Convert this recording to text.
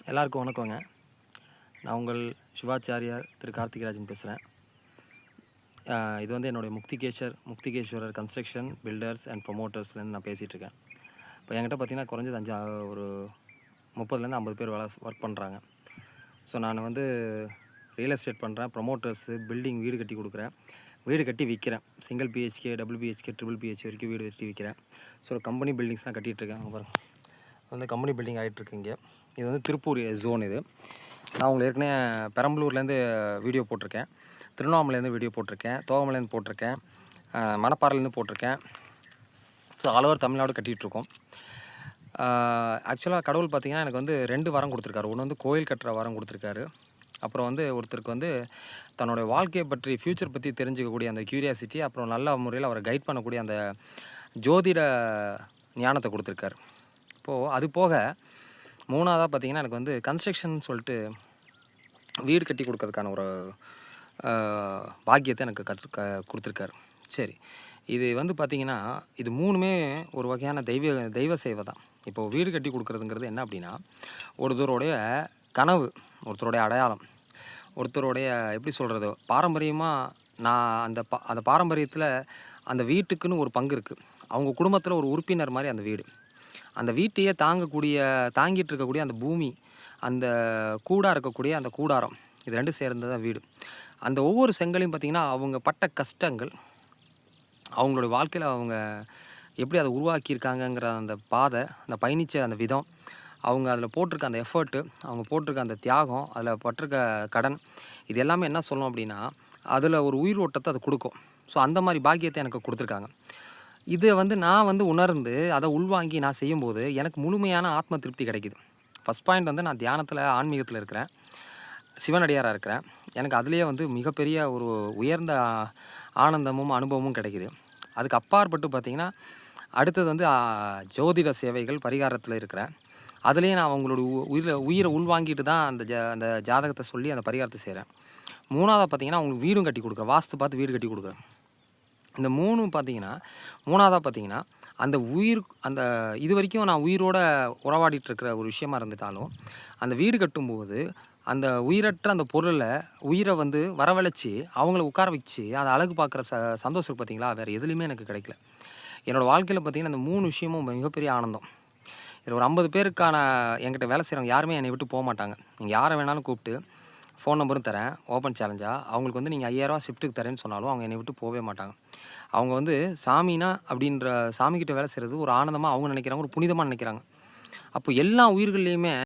எல்லாருக்கும் வணக்கங்க. நான் உங்கள் சிவாச்சாரியார் திரு கார்த்திகராஜன் பேசுகிறேன். இது வந்து என்னுடைய முக்திகேஸ்வரர் கன்ஸ்ட்ரக்ஷன் பில்டர்ஸ் அண்ட் ப்ரொமோட்டர்ஸ்லேருந்து நான் பேசிகிட்ருக்கேன். இப்போ என்கிட்ட பார்த்தீங்கன்னா குறைஞ்சது ஒரு 30லேருந்து 50 பேர் ஒர்க் பண்ணுறாங்க. ஸோ நான் வந்து ரியல் எஸ்டேட் பண்ணுறேன், ப்ரொமோட்டர்ஸு, பில்டிங் வீடு கட்டி கொடுக்குறேன், வீடு கட்டி விற்கிறேன். Single BHK, double BHK, triple BHK வரைக்கும் வீடு கட்டி விற்கிறேன். So company பில்டிங்ஸ்லாம் கட்டிகிட்ருக்கேன். அப்புறம் வந்து கம்பெனி பில்டிங் ஆகிட்டுருக்கு இங்கே. இது வந்து திருப்பூர் ஜோன். இது நான் உங்களுக்கு ஏற்கனவே பெரம்பலூர்லேருந்து வீடியோ போட்டிருக்கேன், திருவண்ணாமலையிலேருந்து வீடியோ போட்டிருக்கேன், தோகமலையிலேருந்து போட்டிருக்கேன், மணப்பாறையிலேருந்து போட்டிருக்கேன். ஸோ ஆல் ஓவர் தமிழ்நாடு கட்டிகிட்ருக்கோம். ஆக்சுவலாக கடவுள் பார்த்திங்கன்னா எனக்கு வந்து 2 வரம் கொடுத்துருக்காரு. ஒன்று வந்து கோயில் கட்டுற வரம் கொடுத்துருக்காரு. அப்புறம் வந்து ஒருத்தருக்கு வந்து தன்னுடைய வாழ்க்கையை பற்றி, ஃப்யூச்சர் பற்றி தெரிஞ்சுக்கக்கூடிய அந்த க்யூரியாசிட்டி, அப்புறம் நல்ல முறையில் அவரை கைட் பண்ணக்கூடிய அந்த ஜோதிட ஞானத்தை கொடுத்துருக்காரு. இப்போது அது போக 3ஆவதாக பார்த்திங்கன்னா எனக்கு வந்து கன்ஸ்ட்ரக்ஷன் சொல்லிட்டு வீடு கட்டி கொடுக்கறதுக்கான ஒரு பாக்கியத்தை எனக்கு கொடுத்துருக்காரு. சரி, இது வந்து பார்த்திங்கன்னா இது 3மே ஒரு வகையான தெய்வ சேவை தான். இப்போது வீடு கட்டி கொடுக்குறதுங்கிறது என்ன அப்படின்னா, ஒருத்தருடைய கனவு, ஒருத்தருடைய அடையாளம், ஒருத்தருடைய எப்படி சொல்கிறது, பாரம்பரியமாக நான் அந்த பாரம்பரியத்தில் அந்த வீட்டுக்குன்னு ஒரு பங்கு இருக்குது. அவங்க குடும்பத்தில் ஒரு உறுப்பினர் மாதிரி அந்த வீடு, அந்த வீட்டையே தாங்கிட்டு இருக்கக்கூடிய அந்த பூமி, அந்த கூடாக இருக்கக்கூடிய அந்த கூடாரம், இது 2 சேர்ந்தது தான் வீடு. அந்த ஒவ்வொரு செங்கலையும் பார்த்திங்கன்னா அவங்க பட்ட கஷ்டங்கள், அவங்களோட வாழ்க்கையில் அவங்க எப்படி அதை உருவாக்கியிருக்காங்கங்கிற அந்த பாதை, அந்த பயணித்த அந்த விதம், அவங்க அதில் போட்டிருக்க அந்த எஃபர்ட்டு, அவங்க போட்டிருக்க அந்த தியாகம், அதில் பட்டிருக்க கடன், இது எல்லாமே என்ன சொல்லணும் அப்படின்னா அதில் ஒரு உயிர் ஓட்டத்தை அது கொடுக்கும். ஸோ அந்த மாதிரி பாக்கியத்தை எனக்கு கொடுத்துருக்காங்க. இதை வந்து நான் வந்து உணர்ந்து அதை உள்வாங்கி நான் செய்யும்போது எனக்கு முழுமையான ஆத்ம திருப்தி கிடைக்கிது. ஃபஸ்ட் பாயிண்ட் வந்து நான் தியானத்தில், ஆன்மீகத்தில் இருக்கிறேன், சிவனடியாராக இருக்கிறேன். எனக்கு அதுலேயே வந்து மிகப்பெரிய ஒரு உயர்ந்த ஆனந்தமும் அனுபவமும் கிடைக்கிது. அதுக்கு அப்பாற்பட்டு பார்த்திங்கன்னா அடுத்தது வந்து ஜோதிட சேவைகள், பரிகாரத்தில் இருக்கிறேன். அதுலேயும் நான் அவங்களோட உயிரை உள்வாங்கிட்டு தான் அந்த ஜாதகத்தை சொல்லி அந்த பரிகாரத்தை செய்கிறேன். 3ஆவதாக பார்த்திங்கன்னா அவங்களுக்கு வீடும் கட்டி கொடுக்குறேன், வாஸ்து பார்த்து வீடு கட்டி கொடுக்குறேன். இந்த 3 பார்த்திங்கன்னா 3ஆவதாக பார்த்திங்கன்னா அந்த இது வரைக்கும் நான் உயிரோடு உறவாடிட்டு இருக்கிற ஒரு விஷயமா இருந்துட்டாலும், அந்த வீடு கட்டும்போது அந்த உயிரற்ற அந்த பொருளை உயிரை வந்து வரவழைச்சி அவங்கள உட்கார வச்சு அதை அழகு பார்க்குற சந்தோஷம் பார்த்திங்களா, வேறு எதுலேயுமே எனக்கு கிடைக்கல. என்னோடய வாழ்க்கையில் பார்த்திங்கன்னா இந்த 3 விஷயமும் மிகப்பெரிய ஆனந்தம். இதில் ஒரு 50 பேருக்கான என்கிட்ட வேலை செய்கிறவங்க யாருமே என்னை விட்டு போக மாட்டாங்க. நீங்கள் யாரை வேணாலும் கூப்பிட்டு ஃபோன் நம்பரும் தரேன், ஓப்பன் சேலஞ்சாக. அவங்களுக்கு வந்து நீங்கள் 5000 ஷிஃப்ட்டுக்கு தரேன்னு சொன்னாலும் அவங்க என்னை விட்டு போகவே மாட்டாங்க. அவங்க வந்து சாமினா அப்படின்ற சாமிக்கிட்ட வேலை செய்கிறது ஒரு ஆனந்தமாக அவங்க நினைக்கிறாங்க, ஒரு புனிதமாக நினைக்கிறாங்க. அப்போ எல்லா உயிர்கள்லேயுமே